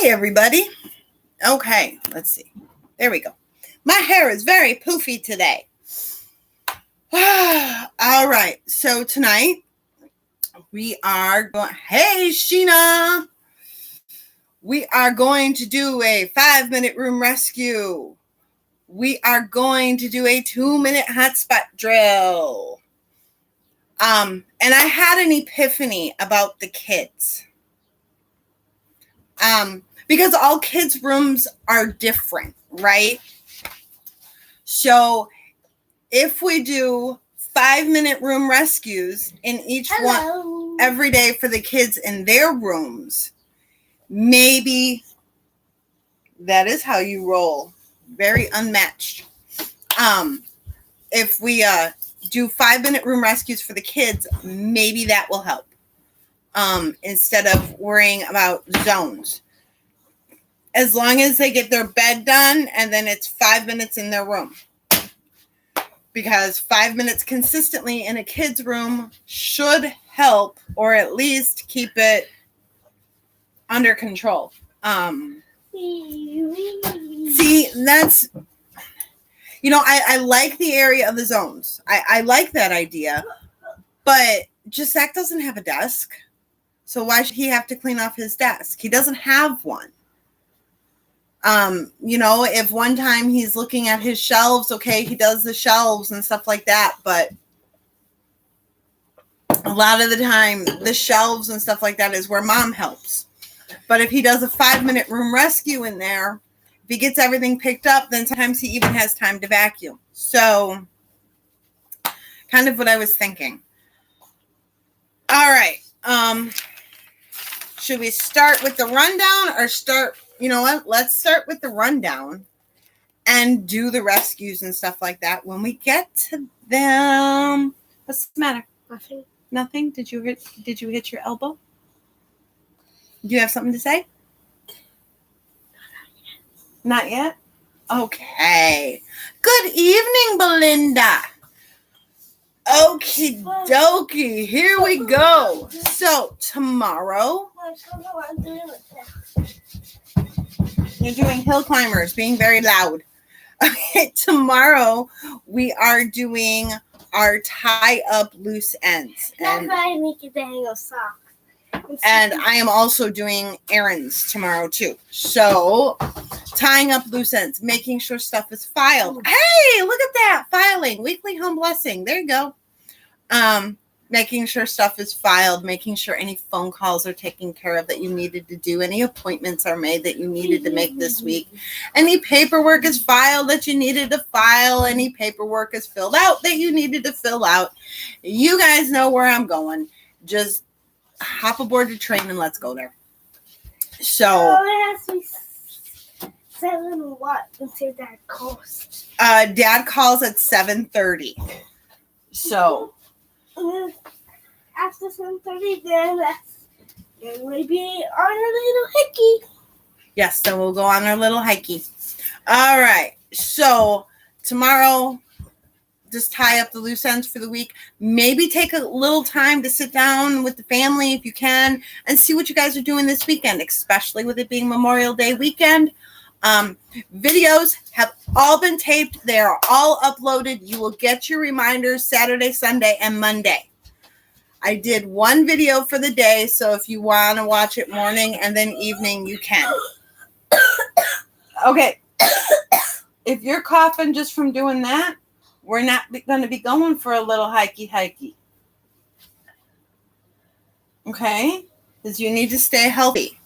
Hi, everybody. Okay, let's see. There we go. My hair is very poofy today. All right, so tonight we are going, hey, Sheena. We are going to do a 5-minute room rescue. We are going to do a 2-minute hotspot drill. And I had an epiphany about the kids. Because all kids' rooms are different, right? So if we do 5-minute room rescues in each one every day for the kids in their rooms, maybe that is how you roll. Very unmatched. If we do 5-minute room rescues for the kids, maybe that will help. Instead of worrying about zones. As long as they get their bed done and then it's 5 minutes in their room. Because 5 minutes consistently in a kid's room should help, or at least keep it under control. See, that's, I like the area of the zones. I like that idea, but just Zach doesn't have a desk. So why should he have to clean off his desk? He doesn't have one. If one time he's looking at his shelves, okay, he does the shelves and stuff like that. But a lot of the time, the shelves and stuff like that is where mom helps. But if he does a 5-minute room rescue in there, if he gets everything picked up, then sometimes he even has time to vacuum. So, kind of what I was thinking. All right. Should we start with the rundown or start? You know what? Let's start with the rundown and do the rescues and stuff like that when we get to them. What's the matter? Nothing. Nothing? Did you hit your elbow? Do you have something to say? Not yet? Okay. Good evening, Belinda. Okie dokie. Here we go. So, tomorrow. You're doing hill climbers, being very loud. Okay, tomorrow we are doing our tie up loose ends. That's why I make it the hang of socks. And I am also doing errands tomorrow too. So tying up loose ends, making sure stuff is filed. Hey, look at that. Filing, weekly home blessing. There you go. Making sure stuff is filed, making sure any phone calls are taken care of that you needed to do, any appointments are made that you needed to make this week, any paperwork is filed that you needed to file, any paperwork is filled out that you needed to fill out. You guys know where I'm going. Just hop aboard the train and let's go there. So it has to be 7 what until Dad calls. Dad calls at 7:30. So after 7:30, then we'll be on our little hickey. Yes, then we'll go on our little hikey. All right. So tomorrow, just tie up the loose ends for the week. Maybe take a little time to sit down with the family if you can and see what you guys are doing this weekend, especially with it being Memorial Day weekend. Videos have all been taped. They are all uploaded. You will get your reminders Saturday, Sunday, and Monday. I did one video for the day, so if you want to watch it morning and then evening, you can. Okay. If you're coughing just from doing that, we're not going to be going for a little hikey. Okay? Because you need to stay healthy.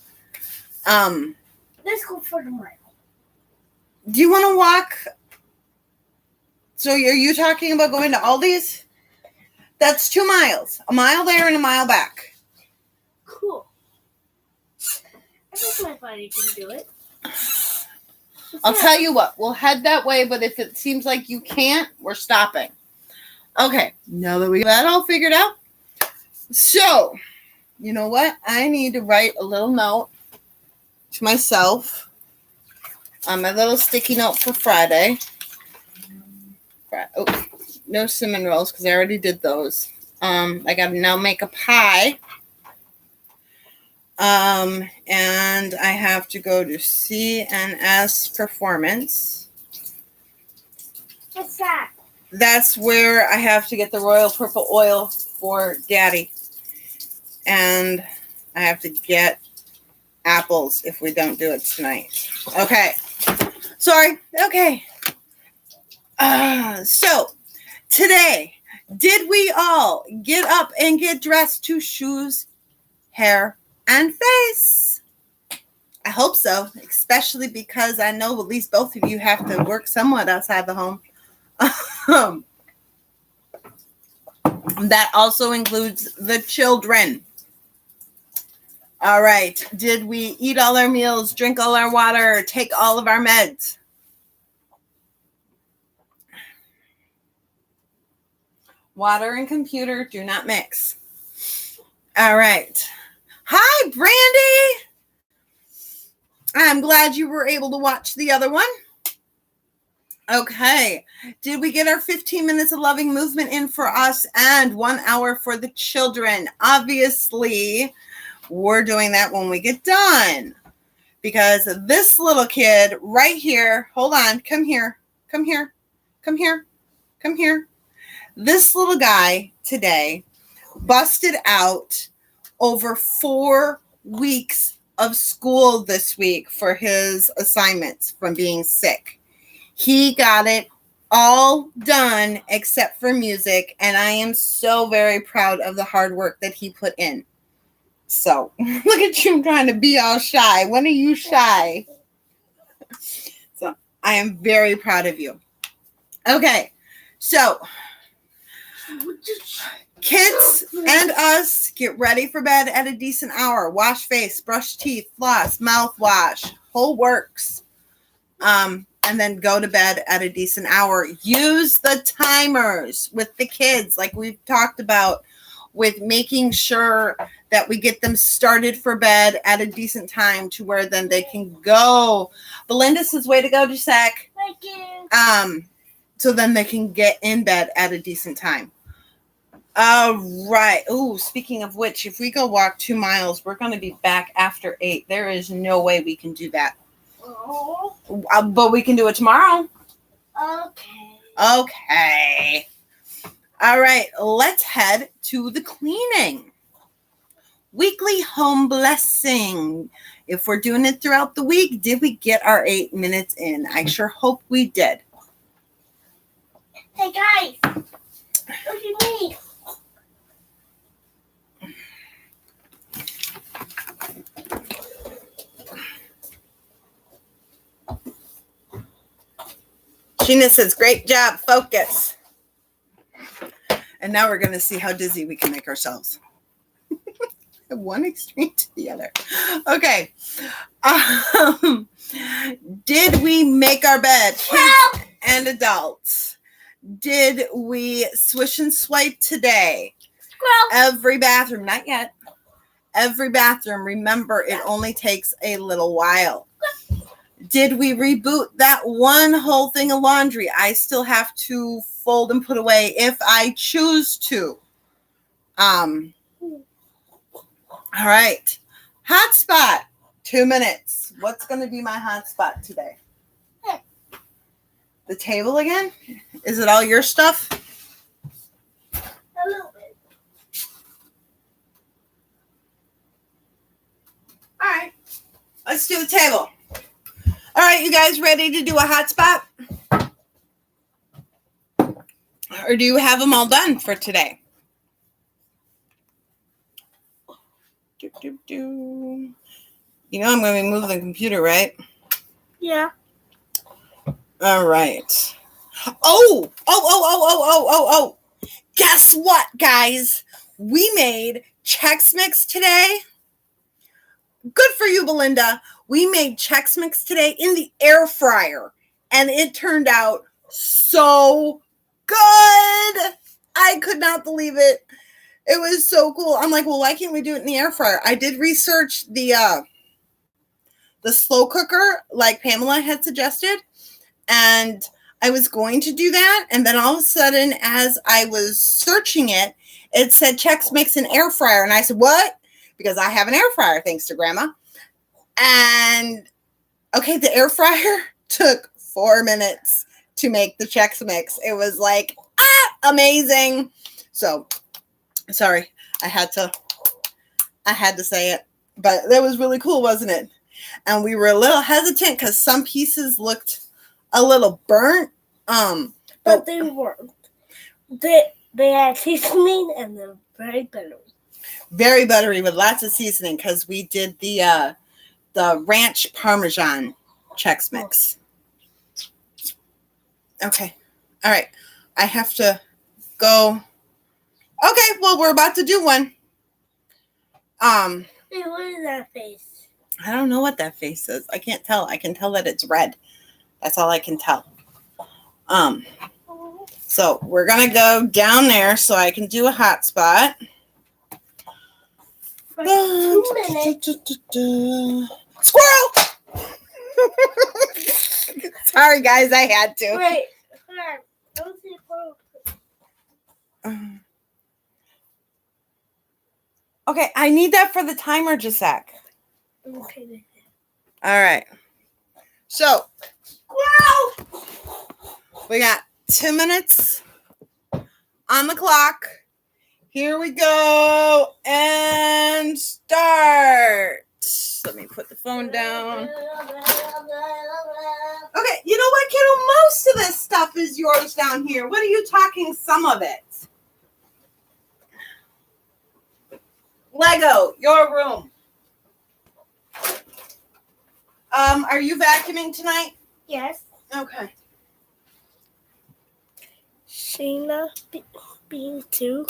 Let's go for the mile. Do you want to walk? So are you talking about going to Aldi's? That's 2 miles. A mile there and a mile back. Cool. I think my body can do it. I'll tell you what. We'll head that way, but if it seems like you can't, we're stopping. Okay. Now that we got that all figured out. So, you know what? I need to write a little note to myself on my little sticky note for Friday. Oh, no cinnamon rolls because I already did those. I got to now make a pie. And I have to go to CNS Performance. What's that? That's where I have to get the royal purple oil for Daddy. And I have to get apples if we don't do it tonight. Okay. Sorry. Okay. So today, did we all get up and get dressed to shoes, hair, and face? I hope so, especially because I know at least both of you have to work somewhat outside the home. That also includes the children. All right. Did we eat all our meals, drink all our water, take all of our meds? Water and computer do not mix. All right. Hi, Brandy. I'm glad you were able to watch the other one. Okay. Did we get our 15 minutes of loving movement in for us and 1 hour for the children? Obviously, we're doing that when we get done. Because this little kid right here, hold on, come here, come here, come here, come here. This little guy today busted out over 4 weeks of school this week for his assignments from being sick. He got it all done except for music, and I am so very proud of the hard work that he put in. So, look at you trying to be all shy. When are you shy? So, I am very proud of you. Okay, so kids and us get ready for bed at a decent hour. Wash face, brush teeth, floss, mouthwash, whole works. And then go to bed at a decent hour. Use the timers with the kids, like we've talked about, with making sure that we get them started for bed at a decent time to where then they can go. Belinda says, way to go, Jusek. Thank you. So then they can get in bed at a decent time. All right. Oh, speaking of which, if we go walk 2 miles, we're going to be back after 8. There is no way we can do that. Oh. But we can do it tomorrow. Okay. Okay. All right. Let's head to the cleaning. Weekly home blessing. If we're doing it throughout the week, did we get our 8 minutes in? I sure hope we did. Hey guys, look at me. Sheena says, great job, focus. And now we're going to see how dizzy we can make ourselves. One extreme to the other. Okay. Did we make our bed? Kids and adults. Did we swish and swipe today? Squirrel. Every bathroom, not yet. Every bathroom, remember, it only takes a little while. Did we reboot that one whole thing of laundry? I still have to fold and put away if I choose to. All right. Hotspot, 2 minutes. What's going to be my hotspot today? The table again? Is it all your stuff? A little bit. All right. Let's do the table. All right, you guys ready to do a hotspot? Or do you have them all done for today? You know I'm going to be moving the computer, right? Yeah. All right. Oh. Guess what, guys? We made Chex Mix today. Good for you, Belinda. We made Chex Mix today in the air fryer, and it turned out so good. I could not believe it. It was so cool. I'm like, well, why can't we do it in the air fryer? I did research the slow cooker, like Pamela had suggested, and I was going to do that. And then all of a sudden, as I was searching it, it said Chex Mix in air fryer, and I said, what? because I have an air fryer, thanks to Grandma. And okay, the air fryer took 4 minutes to make the Chex Mix. It was like, amazing. So, sorry, I had to say it, but that was really cool, wasn't it? And we were a little hesitant because some pieces looked a little burnt. But they weren't. They had seasoning and they're very buttery. Very buttery with lots of seasoning because we did the ranch Parmesan Chex Mix. Okay. All right. I have to go. Okay, well, we're about to do one. Hey, what is that face? I don't know what that face is. I can't tell. I can tell that it's red. That's all I can tell. So we're gonna go down there so I can do a hot spot. For 2 minutes. Squirrel! Sorry, guys, I had to. Wait, hold on. I don't see a photo. Okay, I need that for the timer, Jasek. Okay. All right. So, Squirrel! we got 2 minutes on the clock. Here we go and start. Let me put the phone down. Okay, you know what, kiddo? Most of this stuff is yours down here. What are you talking some of it? Lego, your room. Are you vacuuming tonight? Yes. Okay. Sheena being too.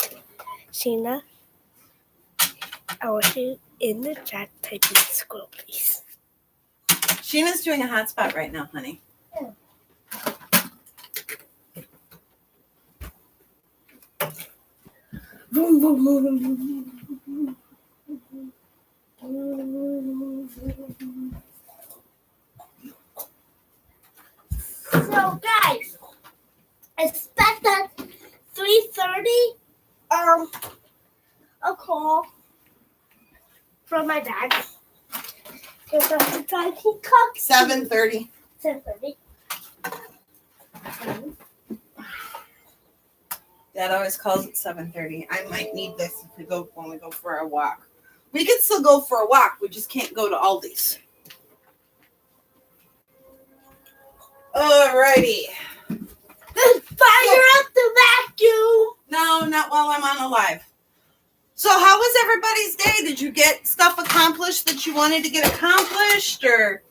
Sheena, I want you in the chat typing squirrel, please. Sheena's doing a hotspot right now, honey. Yeah. So, guys, expect at 3:30 a call from my dad. Because that's the time he cooks. 7:30. 7:30. Dad always calls it 7:30. I might need this when we go for our walk. We can still go for a walk. We just can't go to Aldi's. Alrighty. Fire up the vacuum! No, not while I'm on a live. So how was everybody's day? Did you get stuff accomplished that you wanted to get accomplished? Or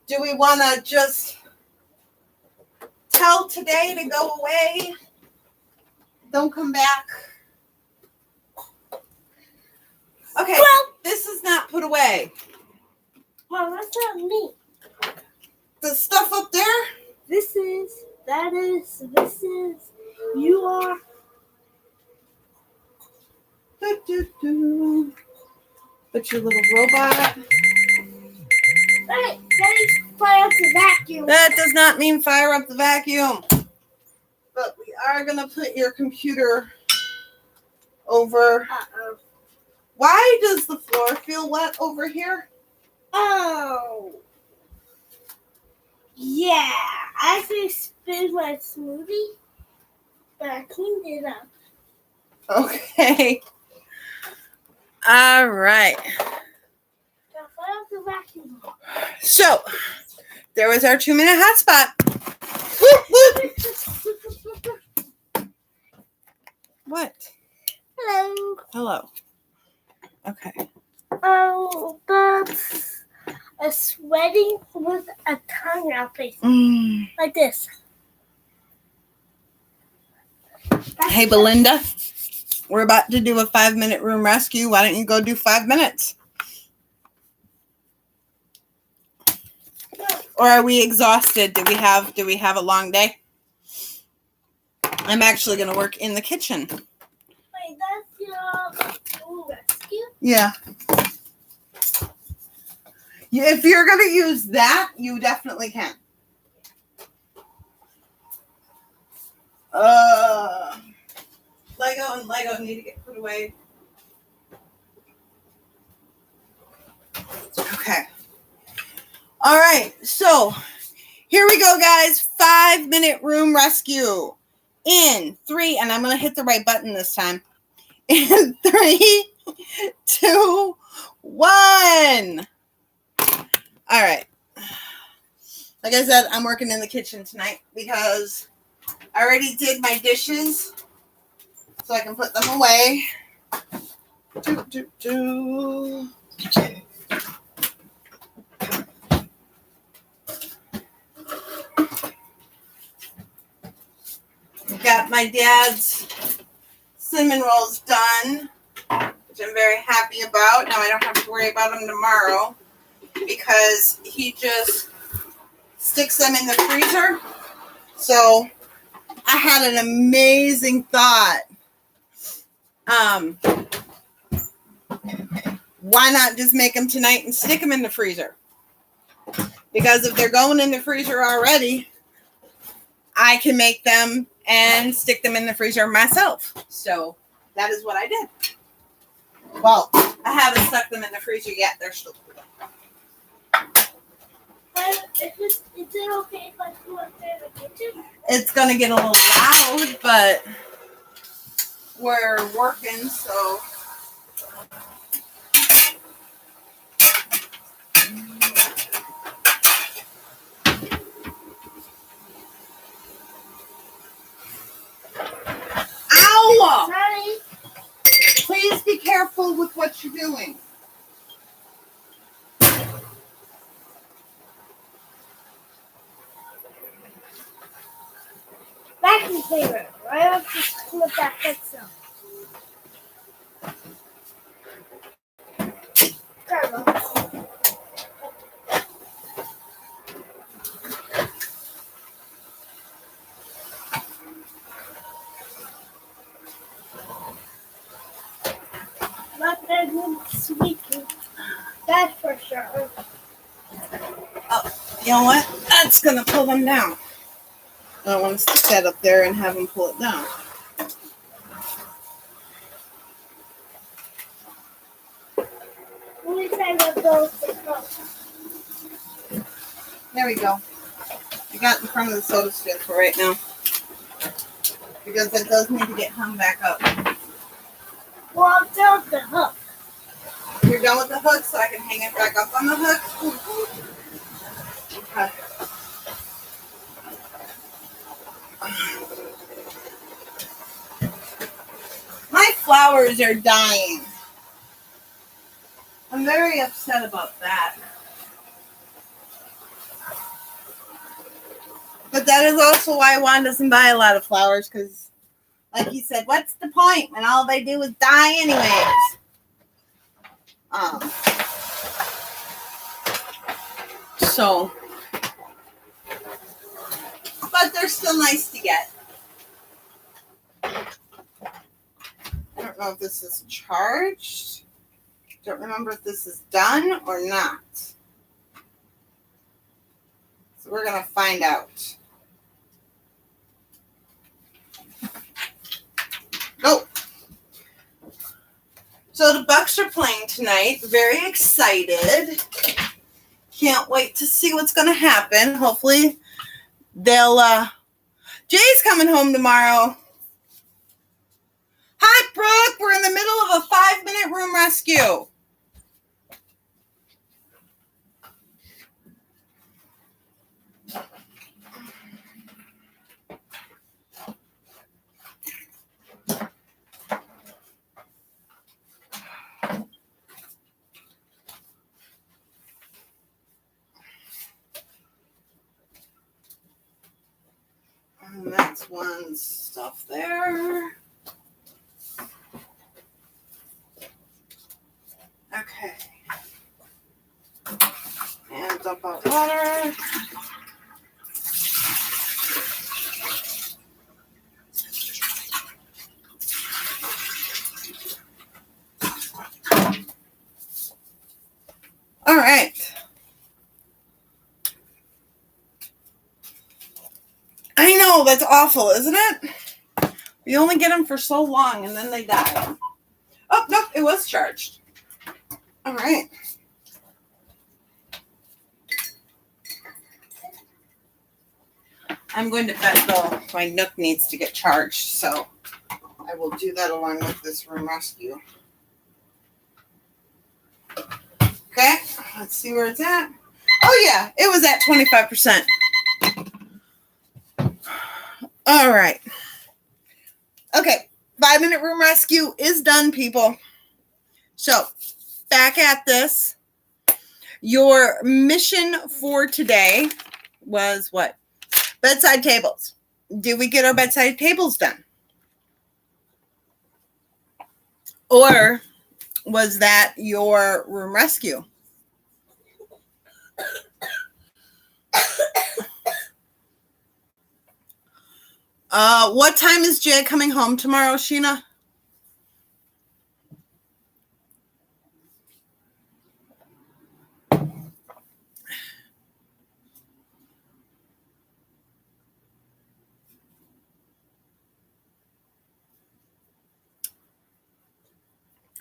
do we want to just tell today to go away? Don't come back. Okay, Well, this is not put away. well, that's not me. The stuff up there? This is, you are. But your little robot. Right, that is fire up the vacuum. That does not mean fire up the vacuum. But we are going to put your computer over. Uh-oh. Why does the floor feel wet over here? Oh. Yeah, I actually spilled my smoothie, but I cleaned it up. Okay. All right. Now fire up the vacuum. So, there was our 2-minute hotspot. Whoop, whoop. What? Hello. Hello. Okay. Oh, that's a sweating with a tongue out face. Like this. Hey, Belinda. We're about to do a 5-minute room rescue. Why don't you go do 5 minutes? Or are we exhausted? Do we have a long day? I'm actually going to work in the kitchen. Wait, that's your room rescue? Yeah. If you're going to use that, you definitely can. Lego and Lego need to get put away. Okay. All right. So here we go, guys. 5-minute room rescue. In 3, and I'm going to hit the right button this time. In 3, 2, 1. All right. Like I said, I'm working in the kitchen tonight because I already did my dishes so I can put them away. Got my dad's cinnamon rolls done, which I'm very happy about. Now I don't have to worry about them tomorrow because he just sticks them in the freezer. So I had an amazing thought. Why not just make them tonight and stick them in the freezer? Because if they're going in the freezer already, I can make them and stick them in the freezer myself. So that is what I did. Well, I haven't stuck them in the freezer yet. They're still cool. Is it okay if I go up there in the kitchen? It's going to get a little loud, but we're working, so. Ow! Sorry. Please be careful with what you're doing. Vacuum cleaner. I have to flip that fix up. Not that sweet. That's for sure. Oh, you know what? That's going to pull them down. I don't want to stick that up there and have them pull it down. Let me try to go. There we go. I got in front of the soda stream for right now. Because it does need to get hung back up. Well, I'm done with the hook. You're done with the hook, so I can hang it back up on the hook? Okay. My flowers are dying. I'm very upset about that. But that is also why Juan doesn't buy a lot of flowers, because, like he said, what's the point when all they do is die anyways? So, but they're still nice to get. I don't know if this is charged. Don't remember if this is done or not. So we're going to find out. Nope. So the Bucks are playing tonight. Very excited. Can't wait to see what's going to happen. Hopefully they'll, Jay's coming home tomorrow. Hi, Brooke. We're in the middle of a 5-minute room rescue. And that's one stuff there. Okay. And dump out water. All right. I know, that's awful, isn't it? We only get them for so long and then they die. Oh, nope, it was charged. All right. I'm going to bed though. My Nook needs to get charged, so I will do that along with this room rescue. Okay, let's see where it's at. Oh yeah, it was at 25%. All right. Okay, 5-minute room rescue is done, people. So back at this. Your mission for today was what? Bedside tables. Did we get our bedside tables done? Or was that your room rescue? What time is Jay coming home tomorrow, Sheena?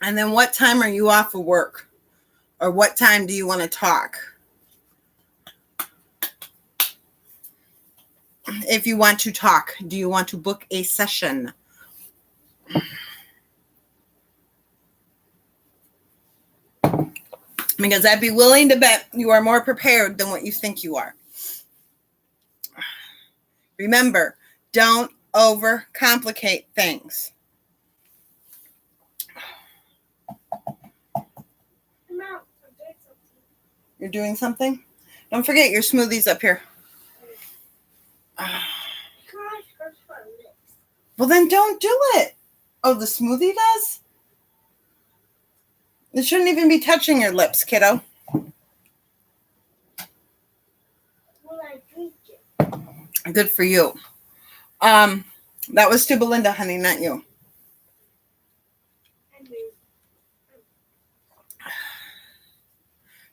And then what time are you off of work? Or what time do you want to talk? If you want to talk, do you want to book a session? Because I'd be willing to bet you are more prepared than what you think you are. Remember, don't overcomplicate things. You're doing something? Don't forget your smoothies up here. Well, then don't do it. Oh, the smoothie does? It shouldn't even be touching your lips, kiddo. Well, I drink it. Good for you. That was to Belinda, honey, not you.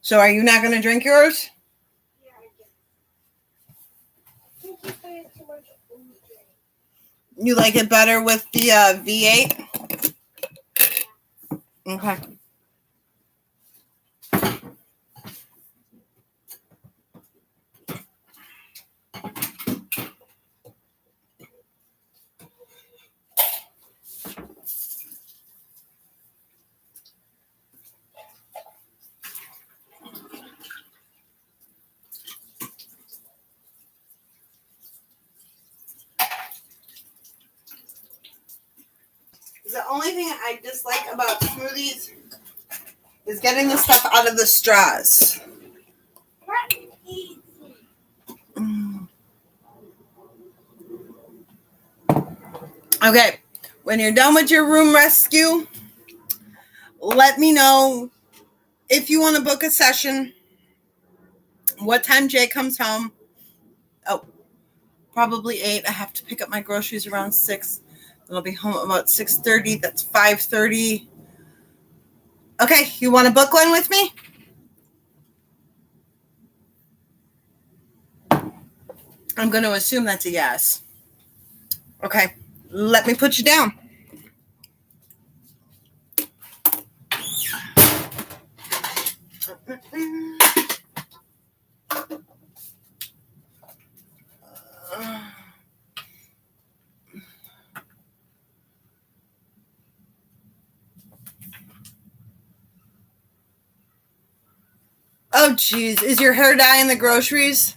So are you not going to drink yours? Yeah, I guess. I think you put in too much oat. You like it better with the V8? Okay. The only thing I dislike about smoothies is getting the stuff out of the straws. Okay, when you're done with your room rescue, let me know if you want to book a session, what time Jay comes home. Oh, probably 8. I have to pick up my groceries around 6. Then I'll be home about 6:30. That's 5:30. Okay, you want to book one with me? I'm going to assume that's a yes. Okay, let me put you down. Oh, geez. Is your hair dye in the groceries?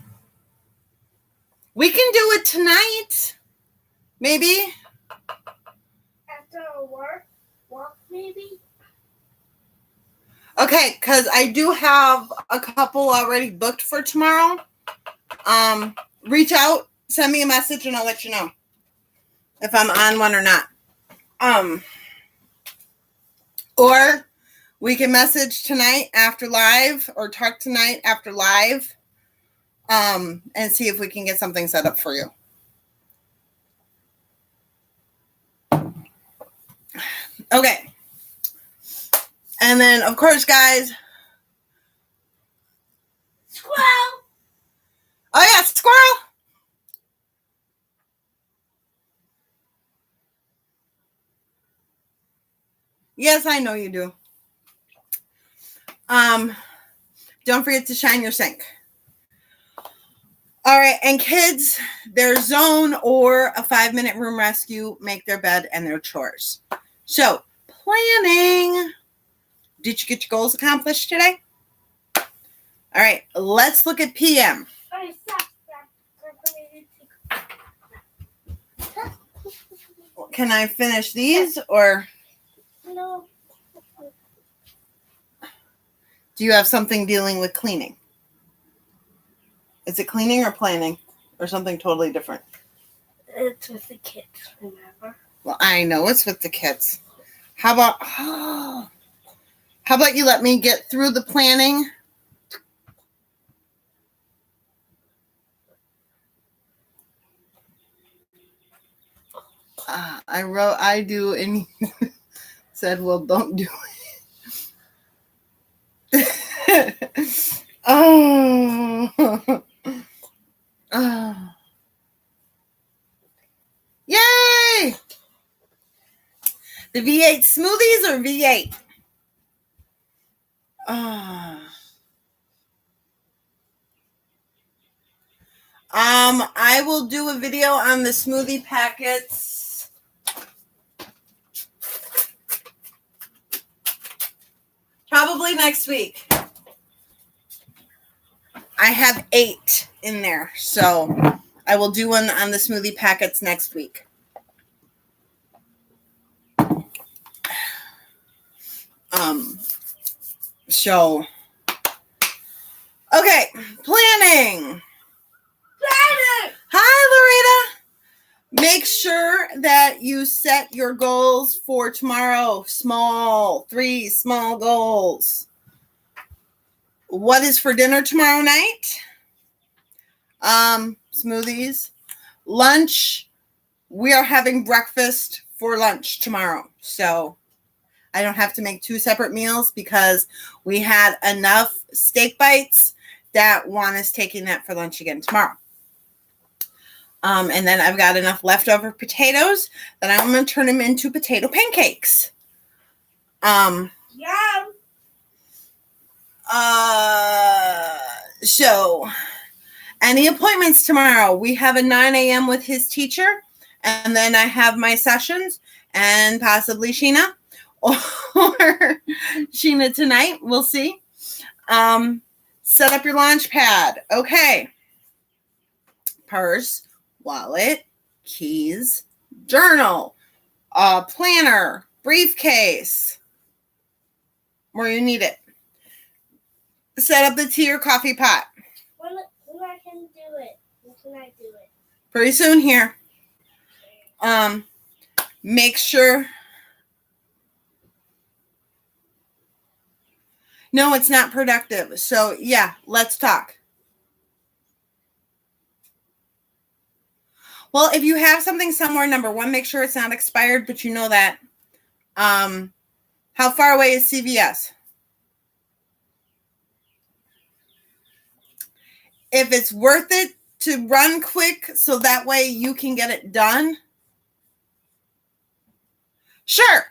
We can do it tonight. Maybe. After work, maybe. Okay, because I do have a couple already booked for tomorrow. Reach out, send me a message, and I'll let you know if I'm on one or not. Or we can message tonight after live or talk tonight after live, and see if we can get something set up for you. Okay. And then, of course, guys. Squirrel! Oh, yeah, squirrel. Yes, I know you do. Don't forget to shine your sink. All right, and kids, their zone or a 5-minute room rescue, make their bed and their chores. So, planning. Did you get your goals accomplished today? All right, let's look at PM. Can I finish these or? No. Do you have something dealing with cleaning? Is it cleaning or planning or something totally different? It's with the kids, remember? Well, I know it's with the kids. How about you let me get through the planning? I do, and he said, well, don't do it. Oh. Oh. Yay! The V8 smoothies or V8? I will do a video on the smoothie packets. Probably next week. I have 8 in there, so I will do one on the smoothie packets next week. So, okay, planning. Hi, Loretta. Make sure that you set your goals for tomorrow. 3 small goals. What is for dinner tomorrow night? Smoothies. Lunch. We are having breakfast for lunch tomorrow. So I don't have to make 2 separate meals because we had enough steak bites that Juan is taking that for lunch again tomorrow. And then I've got enough leftover potatoes that I'm going to turn them into potato pancakes. Yum. So, any appointments tomorrow? We have a 9 a.m. with his teacher, and then I have my sessions, and possibly Sheena, or Sheena tonight. We'll see. Set up your launch pad. Okay. Purse, wallet, keys, journal, planner, briefcase, where you need it. Set up the tea or coffee pot. When I can do it? When can I do it? Pretty soon here. Make sure. No, it's not productive. So, yeah, let's talk. Well, if you have something somewhere, number 1, make sure it's not expired, but you know that. How far away is CVS? If it's worth it to run quick so that way you can get it done, sure.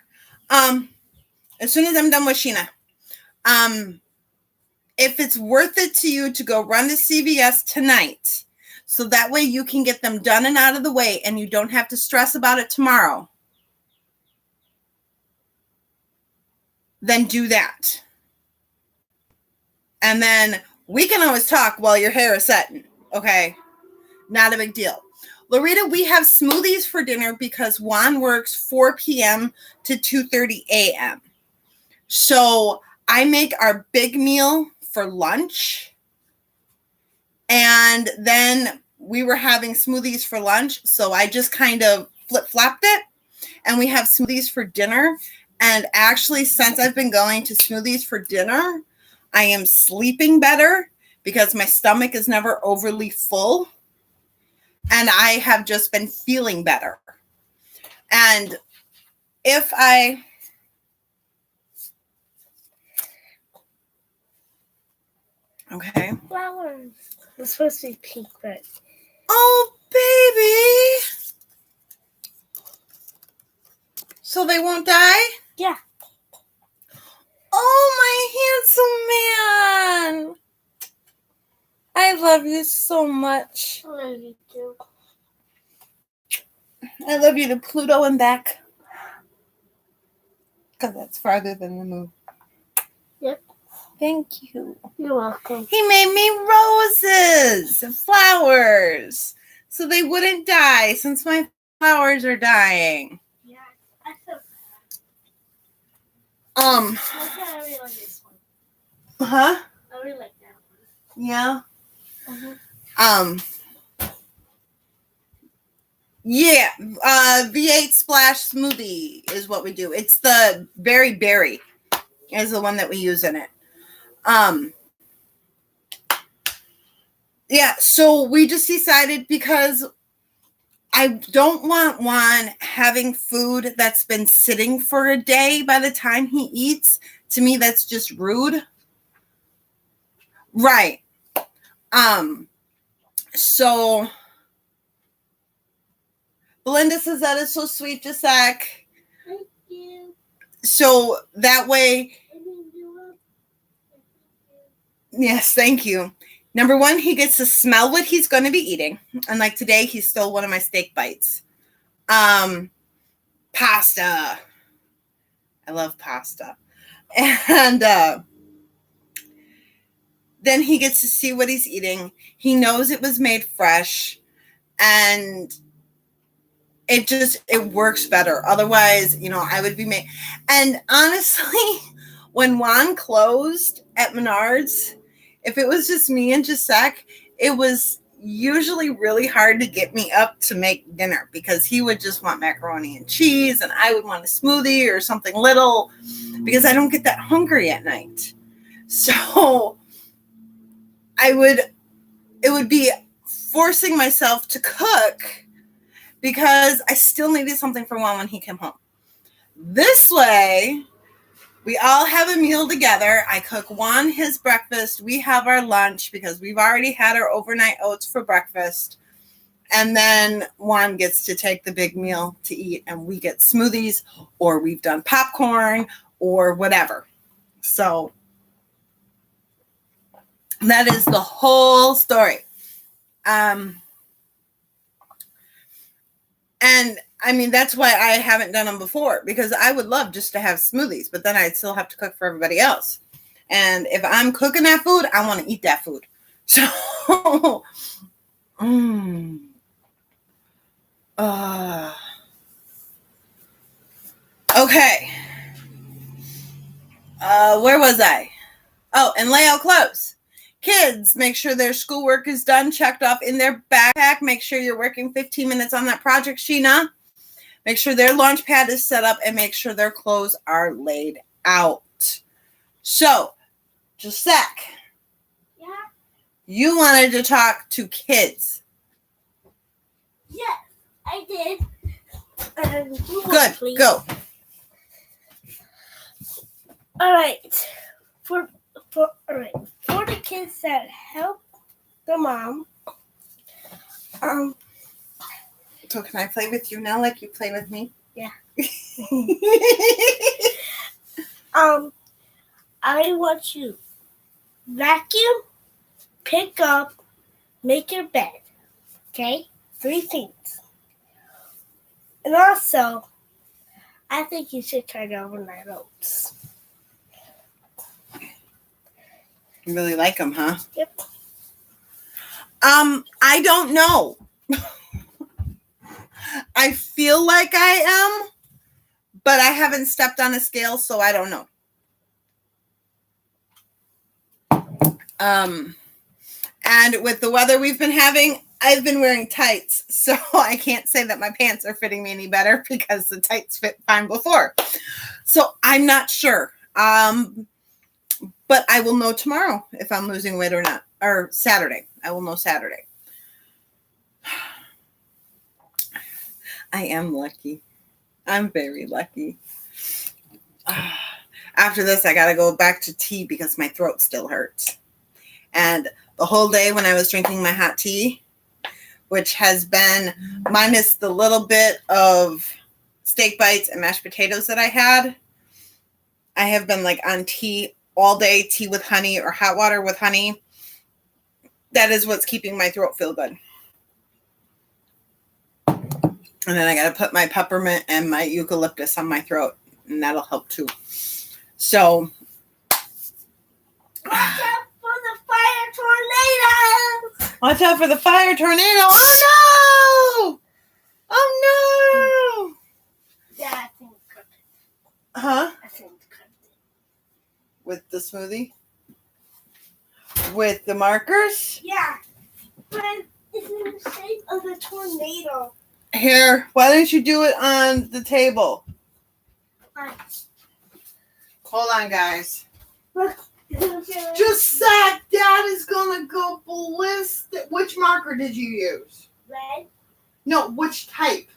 As soon as I'm done with Sheena. If it's worth it to you to go run to CVS tonight, so that way you can get them done and out of the way and you don't have to stress about it tomorrow, then do that. And then we can always talk while your hair is setting, okay? Not a big deal. Loretta, we have smoothies for dinner because Juan works 4 p.m. to 2:30 a.m. So I make our big meal for lunch. And then we were having smoothies for lunch. So I just kind of flip-flopped it. And we have smoothies for dinner. And actually, since I've been going to smoothies for dinner, I am sleeping better because my stomach is never overly full. And I have just been feeling better. And if I... Okay. Flowers. It's supposed to be pink, but... Oh, baby! So they won't die? Yeah. Oh, my handsome man! I love you so much. I love you too. I love you to Pluto and back. Because that's farther than the moon. Yep. Thank you. You're welcome. He made me roses and flowers so they wouldn't die since my flowers are dying. Yeah, I feel bad. I really like this one. Huh? I really like that one. Yeah. Mm-hmm. Yeah. V8 Splash Smoothie is what we do. It's the Berry Berry is the one that we use in it. Yeah, so we just decided because I don't want Juan having food that's been sitting for a day by the time he eats. To me, that's just rude. Right. So Belinda says that is so sweet, just like. Thank you. So that way. Yes, thank you. Number one, he gets to smell what he's going to be eating. And like today, he stole one of my steak bites. Pasta. I love pasta. And then he gets to see what he's eating. He knows it was made fresh. And it works better. Otherwise, I would be made. And honestly, when Juan closed at Menards, if it was just me and Gisek, it was usually really hard to get me up to make dinner because he would just want macaroni and cheese and I would want a smoothie or something little because I don't get that hungry at night. So it would be forcing myself to cook because I still needed something for Juan when he came home. This way, we all have a meal together. I cook Juan his breakfast. We have our lunch because we've already had our overnight oats for breakfast. And then Juan gets to take the big meal to eat and we get smoothies or we've done popcorn or whatever. So that is the whole story. And I mean, that's why I haven't done them before because I would love just to have smoothies, but then I'd still have to cook for everybody else. And if I'm cooking that food, I want to eat that food. So, okay. Where was I? Oh, and layout clothes. Kids, make sure their schoolwork is done, checked off in their backpack. Make sure you're working 15 minutes on that project, Sheena. Make sure their launch pad is set up and make sure their clothes are laid out. So, Gisek, Yeah. you wanted to talk to kids. Yes, I did. Good, go. All right. For the kids that help the mom. So can I play with you now like you play with me? Yeah. I want you vacuum, pick up, make your bed. Okay? 3 things. And also, I think you should try the overnight oats. You really like them, huh? Yep. I don't know. I feel like I am, but I haven't stepped on a scale, so I don't know. And with the weather we've been having, I've been wearing tights, so I can't say that my pants are fitting me any better because the tights fit fine before. So I'm not sure. But I will know tomorrow if I'm losing weight or not, or Saturday. I will know Saturday. I am lucky. I'm very lucky. After this, I got to go back to tea because my throat still hurts. And the whole day when I was drinking my hot tea, which has been minus the little bit of steak bites and mashed potatoes that I had, I have been like on tea all day, tea with honey or hot water with honey. that is what's keeping my throat feel good. And then I got to put my peppermint and my eucalyptus on my throat, and that'll help too. So, watch out for the fire tornadoes. Watch out for the fire tornado. Oh no! Oh no! Yeah, I think cooked it. Huh? I think cooked it. With the smoothie? With the markers? Yeah, but it's in the shape of a tornado. Here, why don't you do it on the table? Hold on, guys. Look. Just sat. Dad is gonna go ballistic. Which marker did you use? Red. No, which type?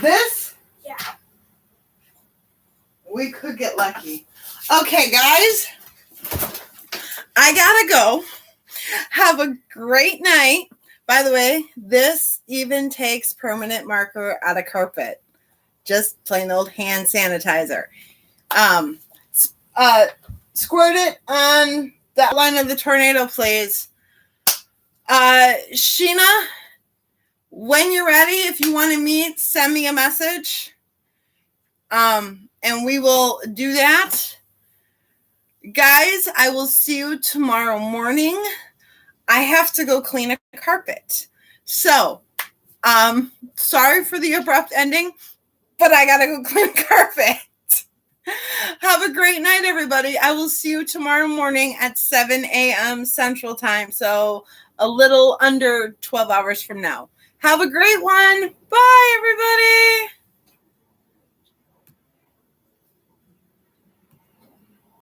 This? Yeah. We could get lucky. Okay, guys. I gotta go. Have a great night. By the way, this even takes permanent marker out of carpet. Just plain old hand sanitizer. Squirt it on the outline of the tornado, please. Sheena, when you're ready, if you want to meet, send me a message. And we will do that. Guys, I will see you tomorrow morning. I have to go clean a carpet. So, sorry for the abrupt ending, but I gotta go clean a carpet. Have a great night, everybody. I will see you tomorrow morning at 7 a.m. Central Time. So a little under 12 hours from now. Have a great one. Bye, everybody.